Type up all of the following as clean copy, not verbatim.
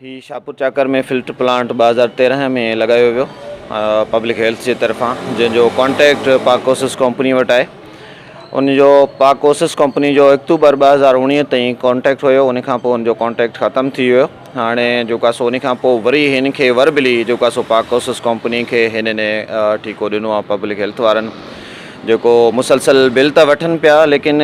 ही शाहपुर चाकर में फिल्टर प्लांट 2013 में लगायो वियो पब्लिक हेल्थ जे तरफ़ां, जंहिंजो कॉन्ट्रैक्ट पाकोसिस कंपनी वटि आहे। उनजो पाकोसिस कंपनी जो अक्टूबर 2019 ताईं कॉन्ट्रैक्ट हुयो। उन खां पोइ उनजो कॉन्ट्रैक्ट ख़तमु थी वियो। हाणे जेको आहे सो उन खां पोइ वरी हिन खे वर्बली जेको आहे सो पाकोसिस कंपनी खे हिनने ठीको ॾिनो आहे पब्लिक हेल्थ वारनि, जेको मुसलसल बिल त वठनि पिया, लेकिन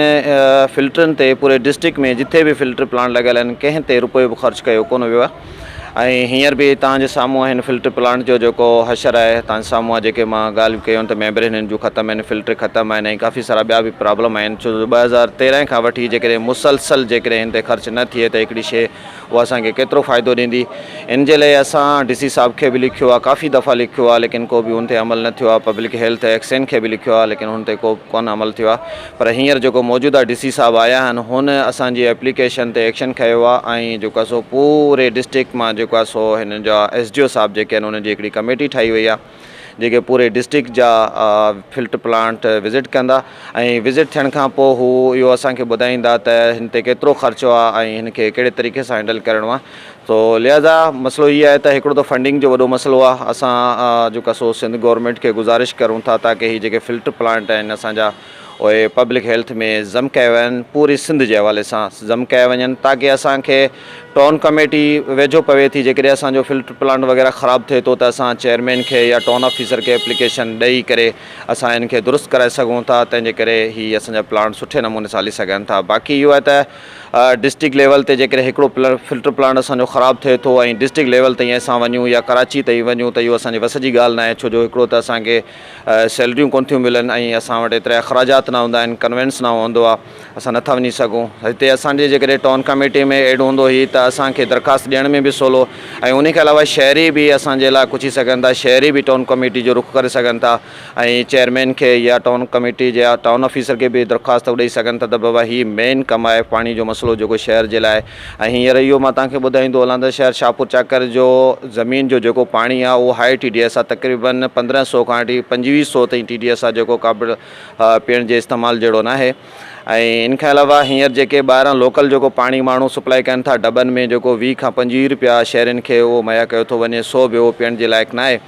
फिल्टरनि ते पूरे डिस्ट्रिक्ट में जिथे भी फिल्टर प्लांट लॻियल आहिनि कंहिं ते रुपयो बि ख़र्च कयो कोन वियो आहे। ऐं हींअर बि तव्हांजे साम्हूं आहिनि फिल्टर प्लांट जो जेको हशर आहे, तव्हांजे साम्हूं आहे। जेके मां ॻाल्हियूं कयूं त मेंबर हिननि जूं ख़तमु आहिनि, फिल्टर ख़तमु आहिनि ऐं काफ़ी सारा ॿिया बि प्रॉब्लम आहिनि। छो जो 2013 खां वठी जेकॾहिं मुसलसल जेकॾहिं हिन ते ख़र्च न थिए त हिकिड़ी शइ उहा असांखे केतिरो फ़ाइदो ॾींदी। इन जे लाइ असां DC साहब खे बि लिखियो आहे, काफ़ी दफ़ा लिखियो आहे, लेकिन को बि हुन ते अमल न थियो आहे। पब्लिक हेल्थ एक्सन खे बि लिखियो आहे, लेकिन हुन ते को कोन अमल थियो आहे। पर हींअर जेको मौजूदा DC साहब आया आहिनि, हुन असांजी एप्लीकेशन ते एक्शन खयो आहे ऐं जेको आहे सो पूरे डिस्ट्रिक्ट मां जेको आहे सो हिननि जा SDO साहब जेके आहिनि उन्हनि जी हिकिड़ी कमेटी ठाही वई आहे, जेके पूरे डिस्ट्रिक्ट जा फिल्टर प्लांट विज़िट कंदा ऐं विज़िट थियण खां पोइ हू इहो असांखे ॿुधाईंदा त हिन ते केतिरो ख़र्चो आहे ऐं हिन खे कहिड़े तरीक़े सां हैंडल करिणो आहे। तो लिहाज़ा मसइलो इहो आहे त हिकिड़ो त फंडिंग जो वॾो मसइलो आहे। असां जेको सो सिंध गवर्नमेंट खे गुज़ारिश करूं था ताकि हीअ जेके फिल्टर प्लांट आहिनि असांजा उहे पब्लिक हेल्थ में ज़म कया वञनि, पूरी सिंध जे हवाले सां ज़म कया वञनि, ताकि असांखे टाउन कमेटी वेझो पवे थी। जेकॾहिं असांजो फिल्टर प्लांट वग़ैरह ख़राबु थिए थो त असां चेयरमैन खे या टाउन ऑफिसर खे एप्लीकेशन ॾेई करे असां हिन खे दुरुस्त कराए सघूं था। तंहिंजे करे हीअ असांजा प्लांट सुठे नमूने सां हली सघनि था। बाक़ी इहो आहे त डिस्ट्रिक्ट लेवल ते जेकॾहिं हिकिड़ो फिल्टर प्लांट असांजो ख़राबु थिए थो ऐं डिस्ट्रिक्ट लेवल ताईं असां वञूं या कराची ताईं वञूं त इहो असांजे वस जी ॻाल्हि न आहे। छो जो हिकिड़ो त असांखे सैलरियूं कोन थियूं मिलनि ऐं असां वटि एतिरा अख़राजात न हूंदा आहिनि, कन्वेंस न हूंदो आहे, असां नथा वञी सघूं। हिते असांजे जेकॾहिं टाउन कमेटी में एड हूंदो ही त असांखे दरख़्वास्त ॾियण में बि सवलो ऐं उन खां अलावा शहरी बि असांजे लाइ पुछी सघनि था, शहरी बि टाउन कमेटी जो रुख़ करे सघनि था ऐं चेयरमैन खे या टाउन कमेटी जे या टाउन ऑफिसर खे बि दरख़्वास्त ॾेई सघनि था त बाबा हीअ मेन कमु आहे पाणी जो मसइलो जेको शहर जे लाइ। ऐं हींअर इहो मां तव्हांखे ॿुधाईंदो हलां त शहर शाहपुर चाकर जो ज़मीन जो जेको पाणी आहे उहो हाई TDS आहे, तक़रीबन 1500 खां वठी 2500 ताईं TDS आहे, जेको क़ाबिल पीअण जे इस्तेमालु जहिड़ो न आहे। ऐं इन खां अलावा हींअर जेके ॿाहिरां लोकल जेको पाणी माण्हू सप्लाई कनि था डबनि में, जेको 20 खां 25 रुपया शहरनि खे उहो मुहैया कयो थो वञे, 100 बि उहो पीअण जे लाइक़ु न आहे।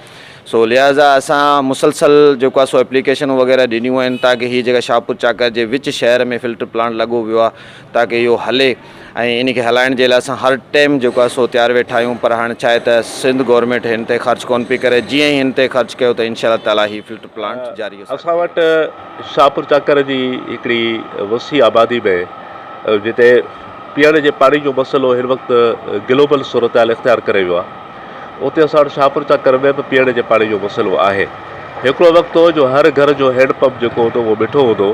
सो लिहाज़ा असां मुसलसल जेको आहे सो एप्लीकेशन वग़ैरह ॾिनियूं आहिनि ताकि हीअ जेका शाहपुर चाकर जे विच शहर में फिल्टर प्लांट लॻो वियो आहे ताकि इहो हले ऐं इन खे हलाइण जे लाइ असां हर टाइम जेको आहे सो तयारु वेठा आहियूं। पर हाणे छा आहे त सिंध गवर्नमेंट हिन ते ख़र्च कोन पई करे। जीअं ई हिन ते ख़र्च कयो त इंशा ताला ही फिल्टर प्लांट जारी। असां वटि शाहपुर चाकर जी हिकिड़ी वसी आबादी में जिते पीअण जे पाणी जो मसइलो हिन वक़्तु ग्लोबल सूरत इख़्तियार करे वियो आहे, उते असां वटि शाहपुर चाकर में बि पीअण जे पाणी जो मसइलो आहे। हिकिड़ो वक़्तु हो जो हर घर जो हैंडपंप जेको हूंदो उहो ॿिठो हूंदो,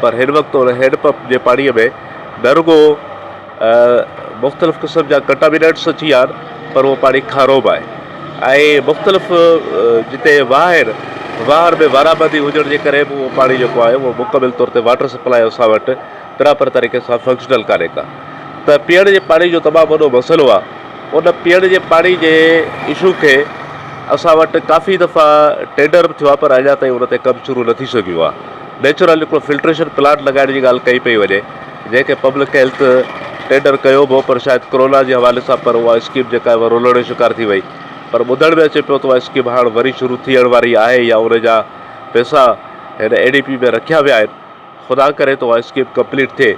पर हिन वक़्तु हुन हैंडपंप जे पाणीअ में न रुॻो मुख़्तलिफ़ क़िस्म जा कंटामिनेंट्स अची विया आहिनि, पर उहो पाणी खारो बि आहे ऐं मुख़्तलिफ़ जिते वाहर में वाराबंदी हुजण जे करे बि उहो पाणी जेको आहे उहो मुकमिल तौर ते वाटर सप्लाई असां वटि बराबरि तरीक़े सां फंक्शनल कान्हे का। त पीअण जे पाणी जो तमामु वॾो मसइलो आहे। उन पीअण जे पाणी जे इशू खे असां वटि काफ़ी दफ़ा टेंडर बि थियो आहे, पर अञा ताईं उन ते कमु शुरू न थी सघियो आहे। नेचुरल हिकिड़ो फिल्ट्रेशन प्लांट लॻाइण जी ॻाल्हि कई पई वञे, जंहिंखे पब्लिक हेल्थ टेंडर कयो बि, पर शायदि कोरोना जे हवाले सां पर उहा स्कीम जेका आहे उहा रुलण जो शिकार थी वई। पर ॿुधण में अचे पियो त उहा स्कीम हाणे वरी शुरू थियण वारी आहे या उन जा पैसा हिन ADP में रखिया विया आहिनि। ख़ुदा करे त उहा स्कीम कंप्लीट थिए,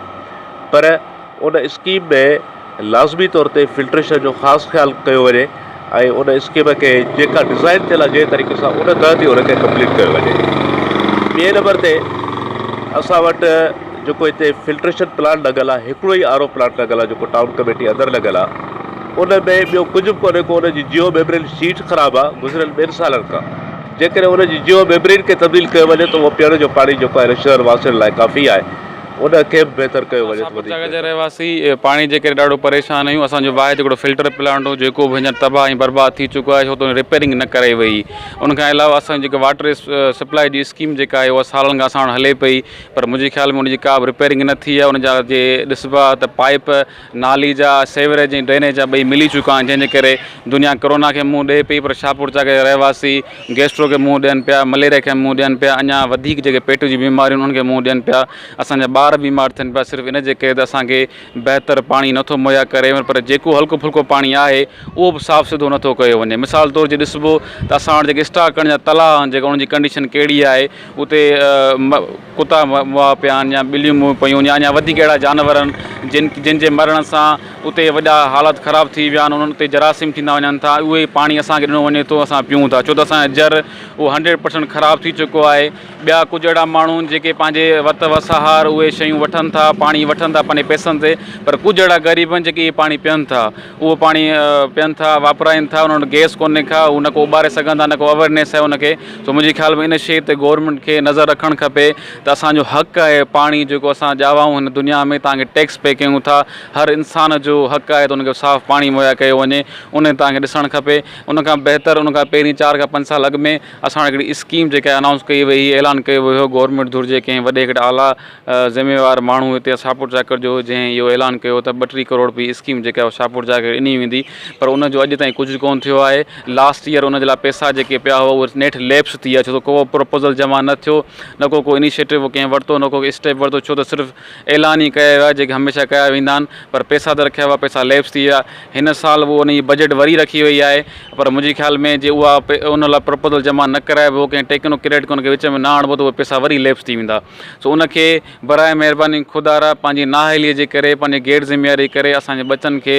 पर उन स्कीम में लाज़मी तौर ते फिल्ट्रेशन जो ख़ासि ख़्यालु कयो वञे ऐं उन स्कीम खे जेका डिज़ाइन थियल आहे जंहिं तरीक़े सां उन तहत ई उनखे कंप्लीट कयो वञे। ॿिए नंबर ते असां वटि जेको हिते फिल्ट्रेशन प्लांट लॻल आहे, हिकिड़ो ई RO प्लांट लॻल आहे जेको टाउन कमेटी अंदरि लॻल आहे, उन में ॿियो कुझु बि कोन्हे को उनजी जियो मेम्ब्रेन शीट ख़राबु आहे गुज़िरियल 2 सालनि खां। जेकॾहिं उनजी जियो मेम्ब्रेन खे तब्दील कयो वञे त उहो पीअण जो पाणी जेको आहे शहर वासियुनि लाइ काफ़ी आहे, उनखे बि बहितर कयो वञे। शाहपुर चाकर जे रहवासी पाणी जे करे ॾाढो परेशान आहियूं। असांजो वाहिद हिकिड़ो फिल्टर प्लांट हो जेको बि हींअर तबाह ऐं बर्बाद थी चुको आहे, छो त रिपेयरिंग न करे वई। उनखां अलावा असांजी जेका वाटर सप्लाई जी स्कीम जेका आहे उहा सालनि खां असां वटि हले पई, पर मुंहिंजे ख़्याल में उनजी का बि रिपेयरिंग न थी आहे। उनजा जे ॾिसबा त पाइप नाली जा सेवरेज ऐं ड्रेनेज जा ॿई मिली चुका आहिनि, जंहिंजे करे दुनिया कोरोना खे मुंहुं ॾिए पई, पर शाहपुर चाकर जा रहवासी गैस्ट्रो खे मुंहुं ॾियनि पिया, मलेरिया खे मुंहुं ॾियनि पिया, अञा वधीक जेके पेट जी बीमारियूं उन्हनि खे मुंहुं ॾियनि पिया। असांजा ॿार बीमार थियनि पिया सिर्फ़ु इन जे करे त असांखे बहितर पाणी नथो मुहैया करे पर जेको हल्को फुल्को पाणी आहे उहो बि साफ़ु सिधो नथो कयो वञे। मिसाल तौर ते ॾिसबो त असां वटि जेके स्टॉक करण जा तलाउ आहिनि जेका उनजी कंडीशन कहिड़ी आहे उते कुता मुआ पिया आहिनि या ॿिलियूं पियूं या अञा वधीक अहिड़ा जानवर आहिनि जिन जे मरण सां उते वॾा हालत ख़राबु थी विया आहिनि उन्हनि ते जरासीम थींदा वञनि था उहे पाणी असांखे ॾिनो वञे थो असां पियूं था छो त असांजो जर उहो 100% ख़राबु थी चुको आहे। ॿिया कुझु अहिड़ा माण्हू जेके पंहिंजे वत वसाहार उहे शयूं वठनि था पाणी वठनि था पंहिंजे पैसनि ते पर कुझु अहिड़ा ग़रीब आहिनि जेके इहे पाणी पीअनि था उहो पाणी पीअनि था वापराइनि था उन्हनि वटि गैस कोन्हे का उहो न को उॿारे सघंदा न को अवेयरनेस आहे उनखे। सो मुंहिंजे ख़्याल में इन शइ ते गवर्नमेंट खे नज़र रखणु खपे त असांजो हक़ु आहे पाणी जेको असां ॼावाऊं हिन दुनिया में तव्हांखे टैक्स पे कयूं था हर इंसान जो हक़ु आहे त उनखे साफ़ु पाणी मुहैया कयो वञे उन तव्हांखे ॾिसणु खपे। उनखां बहितर उनखां पहिरीं 4 खां 5 साल अॻु में असां वटि हिकिड़ी स्कीम जेका अनाउंस कई वई ऐलान कयो वियो गवर्नमेंट घुरिजे कंहिं वॾे हिकिड़े आला ज़िम्मेवार माण्हू हिते शाहपुर चाकर जो जंहिं इहो ऐलान कयो त 32 करोड़ रुपये स्कीम जेका आहे शाहपुर चाकर ॾिनी वेंदी पर उनजो अॼु ताईं कुझु कोन थियो आहे। लास्ट ईयर उन जे लाइ पैसा जेके पिया हुआ उहे नेठ लैप्स थी विया छो त को प्रपोज़ल जमा न थियो न को इनिशिएटिव कंहिं वरितो न को स्टेप वरितो छो त सिर्फ़ु ऐलान ई कया विया जेके हमेशह कया वेंदा आहिनि पर पैसा त रखिया हुआ पैसा लैप्स थी विया। हिन साल उहो उन जी बजट वरी रखी वई आहे पर मुंहिंजे ख़्याल में जे उहा उन लाइ प्रपोज़ल जमा न कराइबो कंहिं टेक्नोक्रेट खे उनखे विच में न आणिबो त उहे पैसा वरी लैप्स थी वेंदा। सो उनखे बराए महिरबानी खुदारा पंहिंजी नाअहलीअ जे करे पंहिंजे गैर ज़िम्मेवारी करे असांजे बचनि खे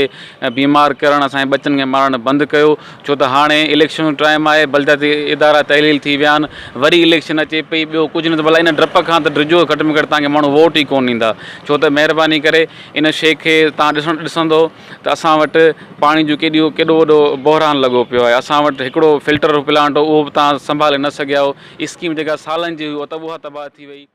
बीमार करणु असांजे बचनि खे मारणु बंदि कयो छो त हाणे इलेक्शन टाइम आहे बलदती इदारा तहलील थी विया आहिनि वरी इलेक्शन अचे पई ॿियो कुझु न त भला इन डप खां त ड्रिजो घटि में घटि तव्हांखे माण्हू वोट ई कोन ॾींदा छो त महिरबानी करे इन शइ खे तव्हां ॾिसंदो त असां वटि पाणी जो केॾो वॾो बहिरान लॻो पियो आहे। असां वटि हिकिड़ो फिल्टर प्लांट हो उहो बि तव्हां संभाले न सघिया हो स्कीम जेका सालनि जी हुई उहा तबाह थी वई।